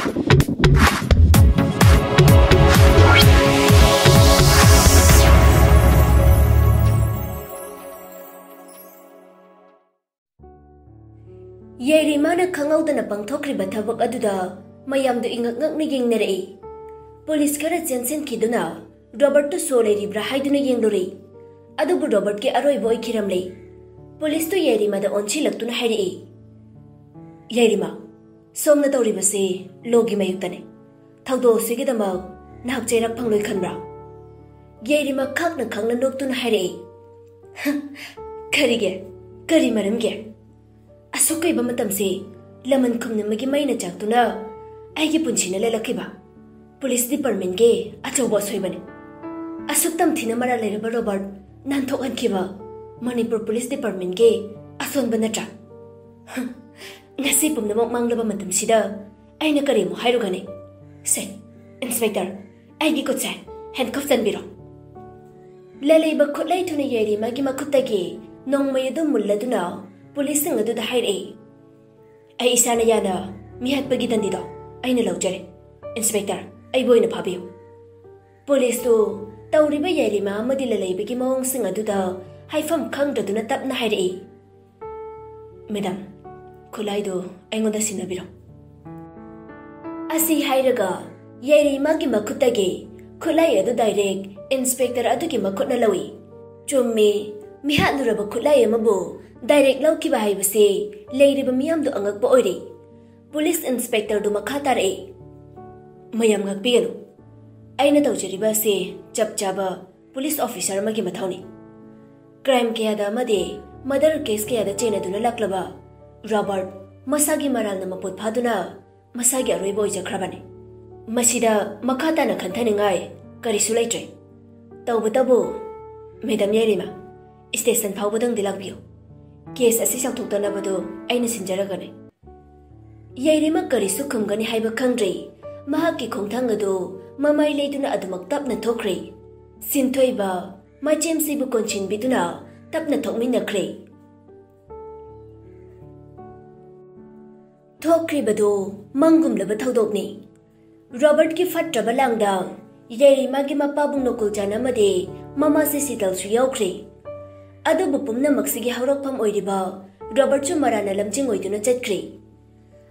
Yaireima khangawdana pangthokriba thabak aduda mayamdu ingak-ngakna yengnarei. Police khara chensenkiduna Robert to so leiribra haiduna yenglori. Adubu Robert ke aroiba oikiramle. Police to Yaireima da onchilaktuna hairei. Yaireima, somna tawribase logi mayuktane. Thawdo sigidama nahak cheirak phangloi khanbra. Yaireima khakna khangna noktuna hairei. Kari maramge. Asukai bamatamse laman khumna magi maina chaktuna aigi punchina lelakiba. Police department ge achauba soibane. Asuktam thina mara leraba Robert nanthok ankiba Manipur Police Department ge asonba natra. Ngasi pumnamak manglaba matamsida aina kari mo hairugane. Say, Inspector, aigi kutsa handcuff tanbiro. Lalaiba kutlai thuna Yaireima gi makuttagi nongmayadu mulladuna Police ng aduda hairei. Ay isa na yana mihatpagi tandido ay nalaujare. Inspector, ay boy na pabiyo. Police to tawriba Yaireima amadi lalaybagi maong sing aduda haifam kang daduna tap na hairei. Madam, kulay do ay ngonda sinabiro. Asi hairaga Yaireima gi makutagi kulay adu direct Inspector adu gi makut na lawi. Chummi mihat nuraba kulay amabu direct lau ki bahai base leiriba miyam do angak po oire. Police Inspector do makhatare. Mayam ngak piyano. Ay na tawjariba se chaba police officer magi mathauni. Crime kaya da made murder case kaya da chena duna laklaba. Robert masagi maral na maput phaduna masagi aroi boy jakhrabane. Masida makhata na khantaningai karisu laitre. Tawbatabu Madam Yaireima station phawbadang dilakbiyo. Case asi sangthoktanabadu aina sinjaragane. Yaireima karisu khumgani haiba khangdre mahakki khongthang adu mamai leiduna adumak tapna thokre. Sinthoiba machem-sibu konchinbiduna tapna thokminakre. Thokribadu mangumlaba thodokni. Robert ki fatraba langdang Yaireima gi mapabung nokul janamade mama se sitalsu yaukre. Adubu pumnamaksigi haurakpham oiriba Robert chu marana lamjing oiduna chatkre.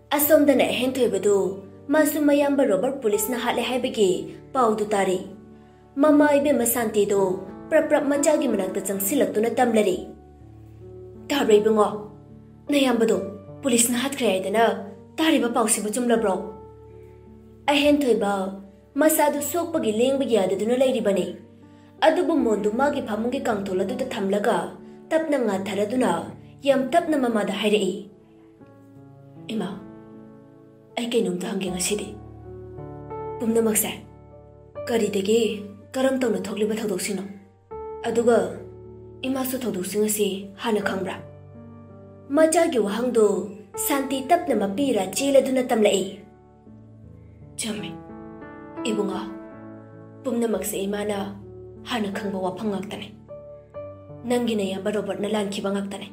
Asomdana henthoibadu masu mayamba Robert police na hale haibagi paudu tare. Mama ibe masanti do prap machagi manakta changsilaktuna tamlari. Tabre bungo nayambado police na hatkre aidana tariba pausibu chumlabro. Ahenthoiba masadu sokpagi lengbagi adaduna lairibane. Adubu mondu magi phamungi kangthola duda thamlaga tapna nga tharaduna yam tapna mamada hairei. Ima ai kainomta hange ngasidi. Pumnamakse karidagi karam tawna thokliba thodosino. Aduga imasu thodosing asi hana khangbra. Machagi wahangdo santi tapna mapira cheladuna tamlai. Chame ibunga pumnamakse imana hana khangba wafang ngaktane. Nangi na yamba Robert na lankiba ngaktane.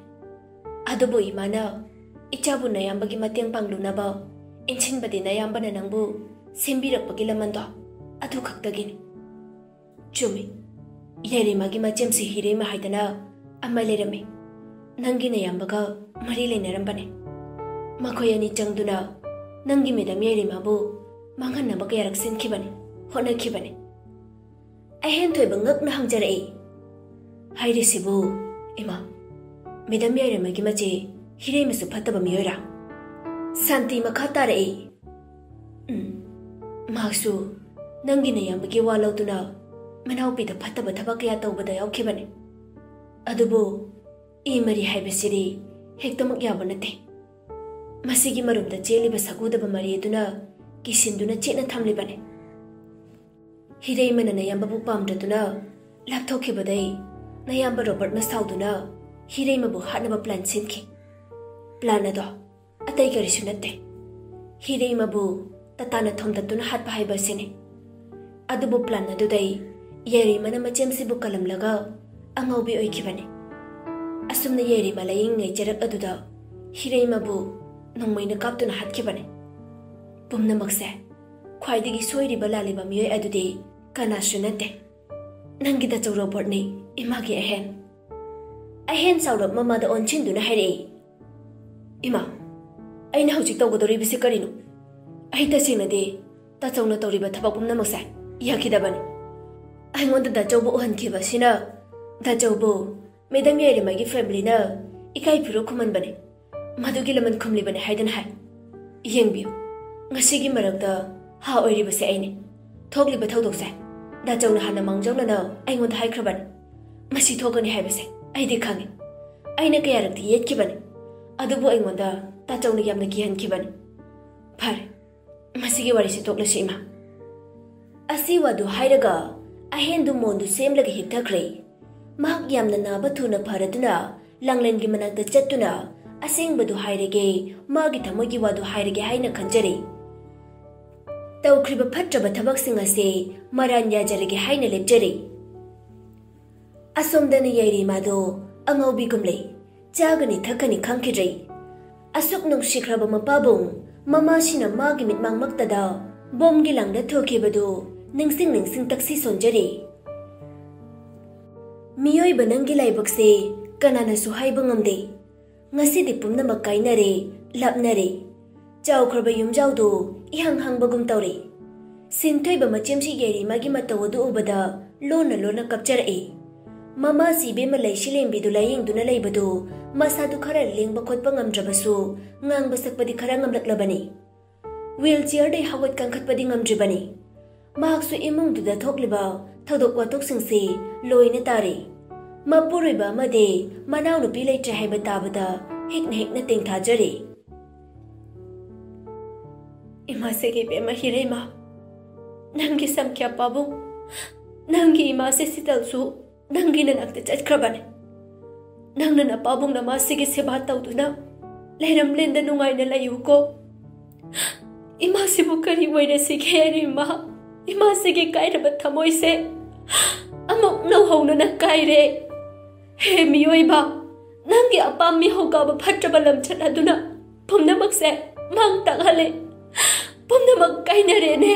Adubu imana ichabu na yamba gi mateng panglunaba inchinbadi na yamba na nangbu sembirakpagi lamando adu khaktagini. Chumi Yaireima gi machem-si Heereima haidana amma leirame. Nangi na yamba ga mari leinarambane. Makhoi ani changduna nangi Madam Yaireima bu manghanaba kayarak senkhibane honakhibane. Ahenthoiba ngakna hangjarei. Hairisibu ima Madam Yaireima gi mache Heereima su phattaba miyoira. Santi makhatarei. Maksu nangi na yamba gi walauduna manaupi da phattaba thabak kaya tawbada yaukhibane. Adubu imari haibasiri hektamak yaba nate. Masigi marumda cheliba sagudaba mari aduna kisinduna chena thamlibane. Heereima na nayamba bu pamdraduna lapthokibadai nayamba Robert na sauduna Heereima bu hatnaba plan sinki. Plan ado atai karisu natte. Heereima bu tatana thomdatuna hatpa haiba sine. Adubu plan adudai Yaireima na machem-si bu kalamlaga angaubi oikibane. Asumna Yaireima laying ngay jarak aduda Heereima bu nongmayna kaptuna hatkibane. पुमनमक्से ख्वाइदगी सोइरिबा लालिबा मियोय अदुदि Kanasu नते नंगी दा चौ robot ने Imangi अहेन साउरब ममादा ओनचिंदुना हाइरे इमा अइना हौजिक तौगदोरिबिसे करिनु अहि तसेंगनदि ताचौना तौरिबा थबक पुमनमक्से याखिदबनि अइंगोंदा दाचौबो ओहनखिबसिना दाचौबो madam याइरेमागी फैमिलीना इकाई फिरो खुमनबने मदुगी लमन खुमलिबने हाइदन high येंबियो ngasiगी मरकदा हा ओइरिबसे आइने थोगलिबा थौदोकसे दाचौना हाना मांगजौना आइंगोंदा हाइख्रबने मसी थोगनी हाइबसे आइदि खांगे आइना कयारकदि येतखिबने अदुबो आइंगोंदा ताचौना यामना किहनखिबने फारे मसीगी वारिसे तोकलसे इमा असी वादु हाइरगा अहेंदु मोंदु सेमलगा हिपथख्रे महाक यामना नाबा थुना फरदुना लांगलेनगी मनाकदा चत्तुना असेंगबदु हाइरगे मागी थमोगी वादु हाइरगे हाइना खंजरे तौख्रिबा फट्रबा थबकसिंग असे मरान याजरगे हाइना लेपजरे असोमदना याइरेमादो अंगौबिगुमले चागनी थकनी खंखिरे असुक नुंगसिख्रबा मपाबुंग ममासिना मागी मिटमांगमक्तदा बोमगी लांगदा थोखेबदो निंगसिंग निंगसिंग तक्सी सोंजरे मियोय बनंगी लाइबक्से कनानासु हाइबा ngamde ngasi पुमनमक काइनरे लापनरे चाउख्रबा युमजाउदो इहांग हांगबगुम तौरे सिंथोइबा मचेमसी याइरेमागी मतवदु उबदा लोना लोना कपचरए ममा सिबेमा लैसिलेंबिदु लायेंगदुना लैबदो मसादु खरा लेंबा खोटपा ngamdrabasu ngang basakpadi खरा ngamlaklabani wheelchair dai hawat kangkhatpadi ngamdribani mahaksu imungduda thokliba thodok watoksinse loina tare mapuroiba amade manau nupi leitre haiba tabada hekna tengthajare ima sege bema Heereima nangi samkya pabu nangi ima se sitalsu nangi nanakte chatkrabane nangna na pabung na masige seba tawduna leiram lenda nungai na layuko ima sibu kari waina sige Heereima ima sige kairaba thamoise amok nau hauna na kaire he miyoiba nangi apam mi hogaba phatraba lamchat aduna pumnamakse mang taghale pumnamak kainare ne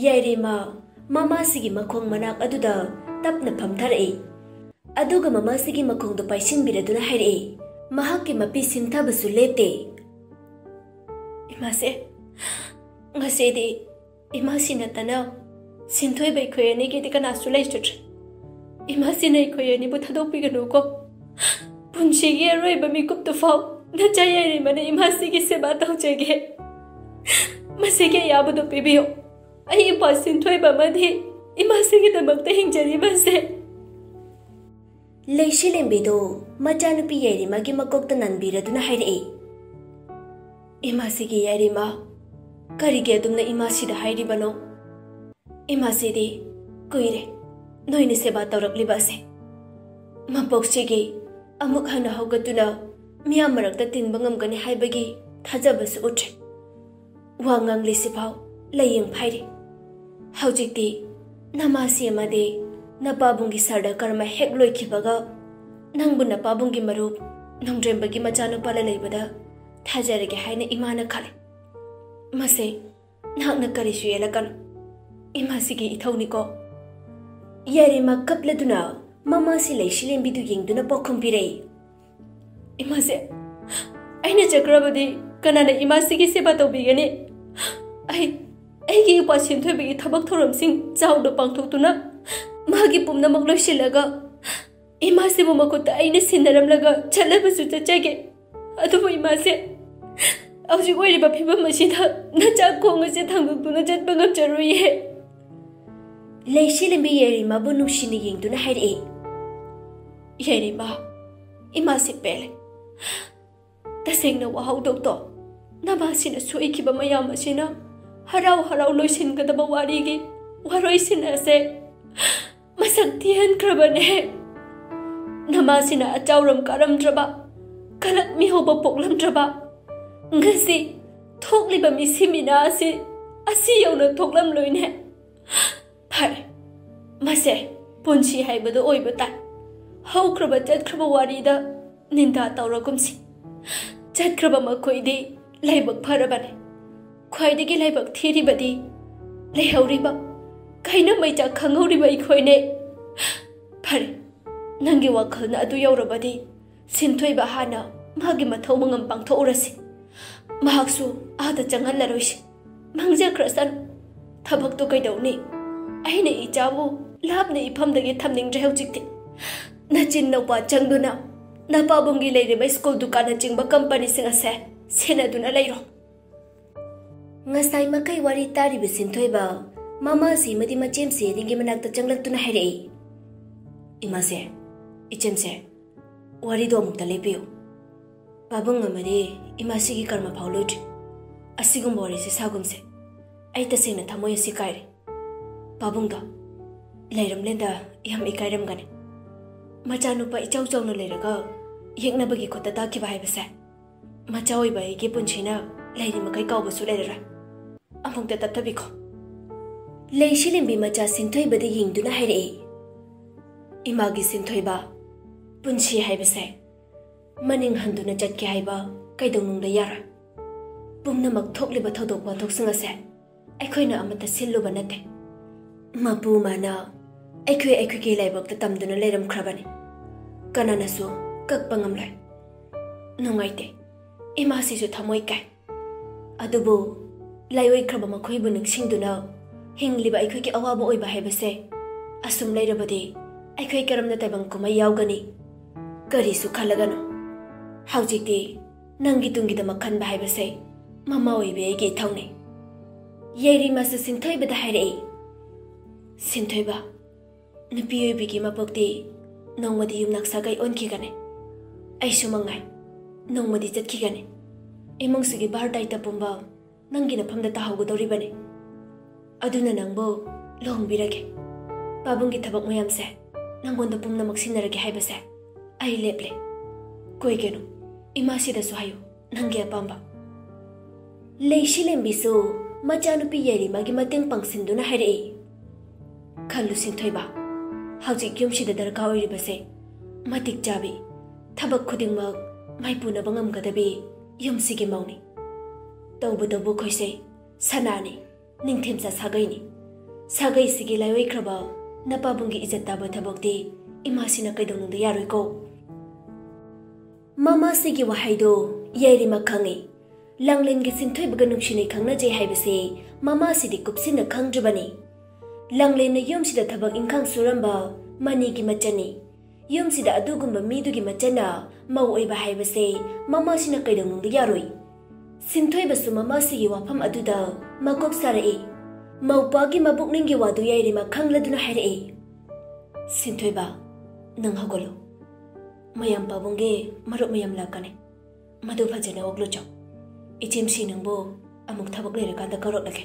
Yaireima mama sigi makhong manak aduda tapna phamthare aduga mama sigi makhong do paisin biraduna haire mahakki mapi sinthabasu lete imase ngasedi imasina tana sinthoi bai khoyani ki dikana sulai chut imasina khoyani bu thadok piganu ko punchi ge roi ba mi kup to fau na chayari mane imasi ki seba tau chege masige yabu do pibiyo ai pa sinthoi ba madhi imasi ki damakta hingjari base leishilembido machanu pi Yairima gi makokta nanbiraduna haire imasi ki Yairima karige adumna imasi da hairi bano imasi di kuire noine seba tawraklibase mapokchege amuk hana hogatuna miyam marakta tinba ngamgani haibagi thajabasu utre wangang lesipau layeng phaire haujikti namasi amade napabungi sarda karma hek loikhibaga nangbu napabungi marup nangdrembagi machanu pala leibada thajarege haina imana khale mase nahakna karisu yelakan imasigi ithoniko Yairima kapladuna mama si leishilembidu yengduna pokhumpirei imase aina chakrabadi kanana imasigi seba tawbigani aigi upasin thoibigi thabak thoramsing chawdo pangthoktuna magi pumnamak loisilaga imasibu makuta aina sinaramlaga chalabasu chachage adubu imase auji oiriba phibam masida nacha khongase thangdukuna chatba ngamcharuye leishilembi Yairima bu nushini yengduna haire Yairima imasi pele tasengna wahau dokto nabasina suikiba mayam asina harau harau loisingada warigi waroisin ase masak tihan krabane namasina achauram karamdraba kalak mi hoba poklamdraba ngasi thokliba mi simina asi yona thoklam loine Pare mase punchi haibado oibata haukraba chatkraba warida ninda tawrakumsi chatkraba makhoidi laibak pharabane ख्वाइदगी लाइबक थीरिबदी लेहौरिबा काइना मैचा खंगौरिबा इखोइने फरे नंगी वाखलना अदु यौरबदी सिंथोइबा हाना मागी मथौ मंगम पांगथौरसि महाक्सु आदा चंगहल्लरोइसि मंगजख्रसन थबक तो कैदौनी अहिने इचाबु लापने इफमदगी थमनिंग्रे हौजिक्ति नचिन नौपा चंगदुना नपाबुंगी लेरिबा school दुकान चिंगबा company सिंग असे सेनादुना लेरो ngasai makai wari tari bisinthoi ba mama si madi machem se ringi manak ta changlak tuna hairei ima se ichem se wari do mukta lepiyo babung amare ima si gi karma phauloid asigum bori se sagum se ai ta sena thamoy si kaire babung da leiram lenda yam ikairam gane macha nupa ichau chau na leiraga yekna bagi khota ta ki bai base macha oi bai ge punchina leiri makai kau basu leira among ta tapta biko leishilim bi macha sinthoi badi yingduna hairei imagi sinthoi ba punchi hai base maning handuna chatke hai ba kaidong da yara pumna mak thokliba thodok ba thoksinga se aikhoina amata sillu banate mapu mana aikhui ke laibak ta tamduna leiram khrabani kanana su kakpangam lai nungaite ima si su thamoi kai adubo laioi khraba makhoi bu niksingduna hingliba aikhui ki awaba oiba haibase asum leirabadi aikhui karamna taibang kuma yaugani kari su khalagano haujikti nangi tungi da makhan ba haibase mama oibe ge thaune Yaireima su sinthoi ba da hairei sinthoi ba nupi oibe gi mapokti nongmadi yumnak sagai onki gane aisu mangai nongmadi chatki gane imong sigi bar dai ta pumba nangi na phamda ta haugo dori bane aduna nangbo long birage babungi thabak mayam se nangonda pumna maksinarage haibase ai leple koi genu imasi da su hayo nangi apamba leishilem bisu machanupi Yaireima gi mateng pangsinduna hairei khallu sinthoi ba hauji gyumsi da darka oiribase matik jabi thabak khudingmak maipuna bangam gadabi yumsi gi mauni tawbudabu khoise sanani ningthemsa sagaini sagai sigi laioi khraba napabungi ijatta ba thabakti imasina kaidong da yaroi ko mama sigi wahaido Yaireima khangi langlen gi sinthoi baga nungshine khangna jai haibase mama sidi kupsina khangjubani langlen na yumsi da thabak ingkhang suramba mani gi machani yumsi da adugumba midu gi machana mau oiba haibase mama sina kaidong da yaroi sinthoi basu mama sigi wafam aduda makok sarai maupa gi mabukning gi wadu Yaireima khangladuna hairei sinthoi ba nang hagolo mayam pabunge marup mayam lakane madu phajana oglo chok ichem si nangbo amuk thabak lera kanda karot lake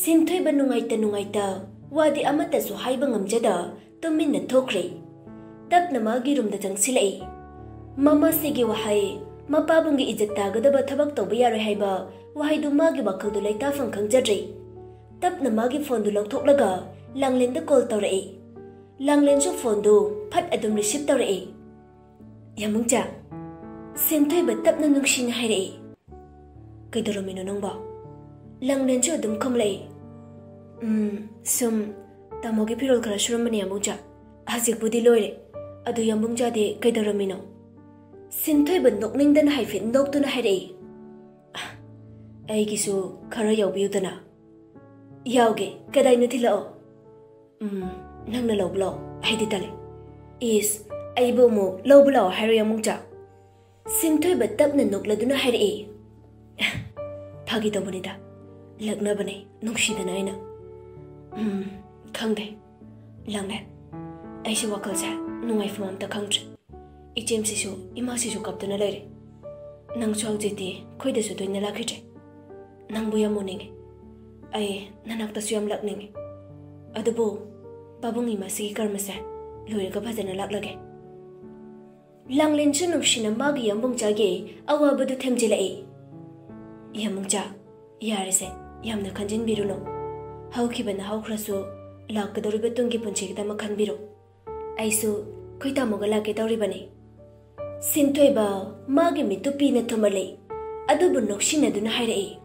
sinthoi ba nungaita wadi amata su haiba ngamjada tumin na thokre tapna magi rum da jangsilai mama sigi wahai mapabungi ijatta gadaba thabak toba yaroi haiba wahai du magi bakhal du laita phang khangjadrei tapna magi phone du lokthok langlen da call tawrai langlen su phone du phat adum receive tawrai yamungcha sinthoi ba tapna nungsin hairei kaidoromino nangba langlen su adum khamlai sum tamogi pirol khara surambani yamungcha hajik budi loire adu yamungcha de kaidoromino sinthoi ba nokningdan haifin noktuna hairei aigisu khara yaubiyudana yauge kadai na thilao nangna loblo haidi tale is aibo mo loblo hairo yamungcha sinthoi ba tapna nokladuna hairei phagi tobunida lagna bane nungshidana aina khangde langna aisi wakalsa nungai fumam ta khangtre ichem sisu ima sisu kaptuna lere nang chau jeti khoida su toina lakhitre nang buya moninge ai nanak ta suyam lakninge adubo babungi masigi karmasa loire ka bhajana laklage langlen chu nungshina magi yambungcha ge awabadu themjilai yamungcha yarise yamna khanjin biruno haukibana haukhrasu lakadoriba tungi punchi da makhanbiro aisu khoita mogala ke doribani sinthoi ba magi mitu pina thomale adubu nokshina duna hairei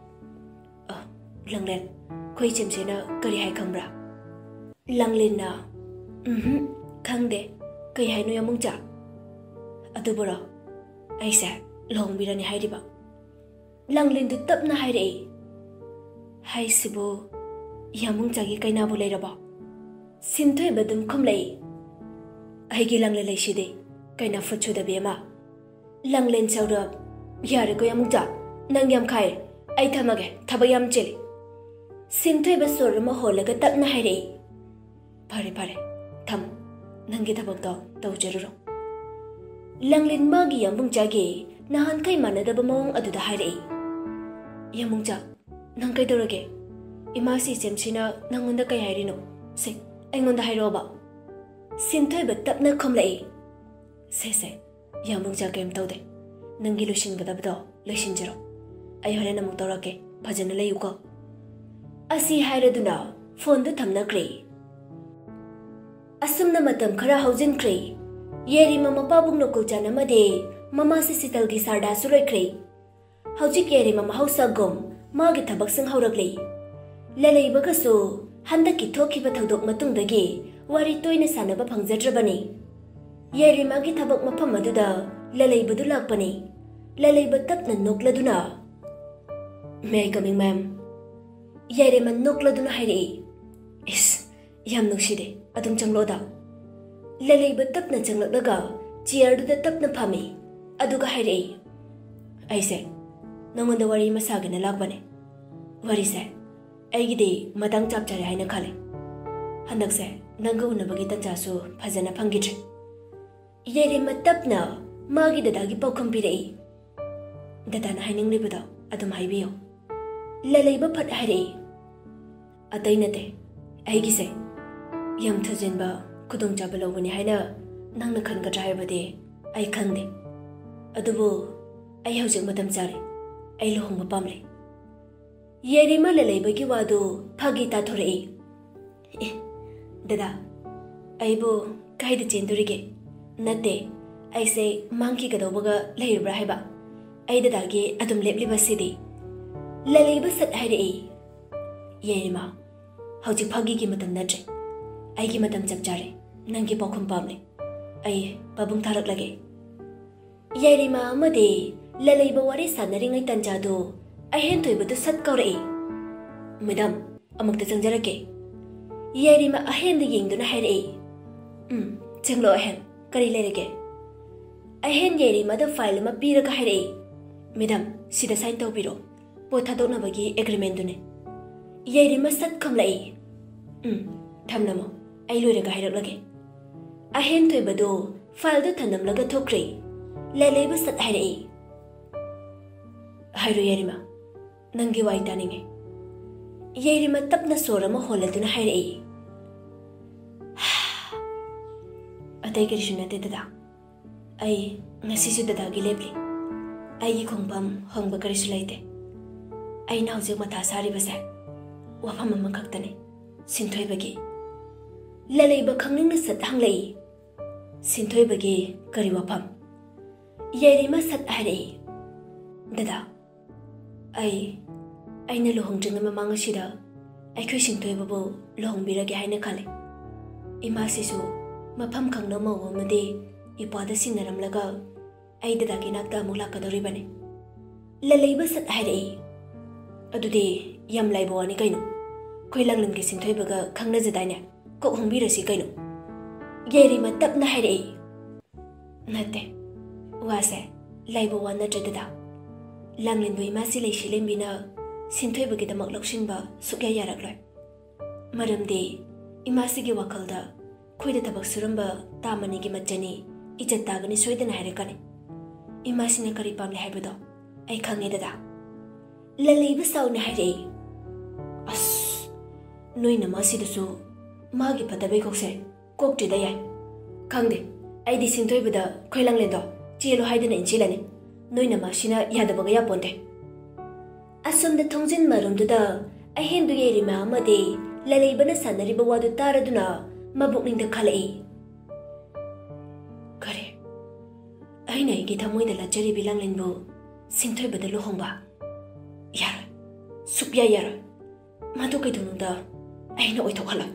Langlen, khoi chimsena kari hai khambra. Langlen na, khangde, kai hai no yamungcha. Adubara, aisa, longbirani hai riba. Langlen du tap na hai rei. Hai sibo, yamungcha gi kai na bulai raba. Simthoi badum khumlai. Ai gi Langlen lai shide, kai na futchu da bema. Langlen chawra, yare ko yamungcha, nang yam khai. Ai thamage, thabayam chili. Simthoi ba sor ma holaga tap na hai rei. Pare, tham, nangi thabak to, tau jaruro. Langlen magi yamungcha gi, nahan kai manadaba mawang aduda hai rei. Yamungcha, nang kai dorage. Ima si semsina nangonda kai hai rino. Se, aingonda hai roba. Simthoi ba tap na khumlai. Se, yamungcha kem taude. Nangi lushin gadabdo, lushin jiro. Ai horen amuk taurake, phajana layuko. Asi hairaduna, phone du thamna kre. Asumna matam khara haujin kre. Yereima mapabung nokul chanamade, mama si sital gi sarda surai kre. Haujik Yereima mahausa gom, magi thabak sang hauragle. Lalai bagaso, handa ki thoki ba thodok matungdagi, wari toina sanaba phangjadrabani. Yereima gi thabak mafam aduda, lalai badu lakpani. Lalai ba tapna nokladuna. May I coming, ma'am? Yereima nokladuna hai rei. Is, yam nukside, adum changloda. Lalai ba tapna changlakdaga, chair duda tapna phami. Aduga hai rei. Ai se, nangonda wari masagana lakbane. Wari se, ai gide matang chapchare haina khale. Handak se, nanga unabagi tanjasu phajana phangidre. Yereima tapna magi dadagi paukham pirei. Dadana haining libado adum haibiyo. Lalai ba phat hai rei. Atai nate, ai gise. Yam thajin ba kudong chabalo bani haina nangna khan ka drive bade ai khangde. Adubu ai haujik matam chare. Ai lohong ba pamle. Yereima lalai ba gi wadu phagi ta thorei. Dada, ai bo kai da chendurige. Nate, ai se mangki gadobaga lairibra haiba. Ai dada gi adum lepliba sidi. Lalai ba sat hai rei. Yereima, haujik phagi gi matam natre. Ai gi matam chapchare. Nangi paukhum pamle. Ai babung tharak lage. Yereima amade lalai ba wari sanaringai tanjado. Ai hen thoibadu sat kaurei. Madam, amakta changjarake. Yereima ahen da yengduna hai rei. Changlo ahen, kari lerege. Ahen Yereima da file ma piraga hai rei. Madam, sida sign tawbiro. Pothadona bagi agreement dune. Yereima sat khamlai. Thamnamo, ai loiraga hairak lage. Ahen thoibadu file da thanam laga thokre. Lalai ba sat hai rei. Hairo Yereima, nangi wai taninge. Yereima tapna sorama holaduna hai rei. Atai kirishunate dada. Ai ngasisu dada gi lepli. Ai khongpam hongba karisu laite. Ai na hojik matha sari basa. Wafam amma khaktane. Sinthoi bagi. Lalai ba khangning na sat hanglai. Sinthoi bagi kari wafam. Yereima sat hai rei. Dada. Ai na lohong jeng mamang sida. Ai khoi sinthoi babu lohong birage haina khale. Ima sisu mafam khangna mawo made ipada sinaramlaga ai dada gi nakta mula kadoribane. Lalai ba sat hai rei. Adude yam laibo ani kaino. Khoi langlan gi sinthoi baga khangna jadaine. Ko hongbirasi kaino. Yereima tapna hai rei. Nate. Wase laibo wana dada. Langlan boi masi lai shilembina sinthoi bagi damak lakshinba sukya yarakloi. Maramde imasi gi wakalda khoida tabak suramba tamani gi machani ijat tagani soidana hairakani. Imasi na kari pamle haibado ai khange dada. Lalai ba sauna hai rei. As noi namasi dasu magi patabe kokse kokti da yai. Khangde ai di sinthoi bada khoi langlen do chelo haidana inchilani. Noi namasina yadabaga yaponte. Asumda thongjin marumduda ahen du Yereima amade lalai bana sanariba wadu taraduna mabukningda khalai. Kare. Aina igi thamoida lachari bilanglenbo sinthoi bada lohongba. Yar. Supya yar. ꯃꯗꯨ ꯀꯩꯗꯧꯅꯨꯡꯗ ꯑꯩꯅ ꯑꯣꯏꯊꯣꯛꯍꯜꯂꯣꯏ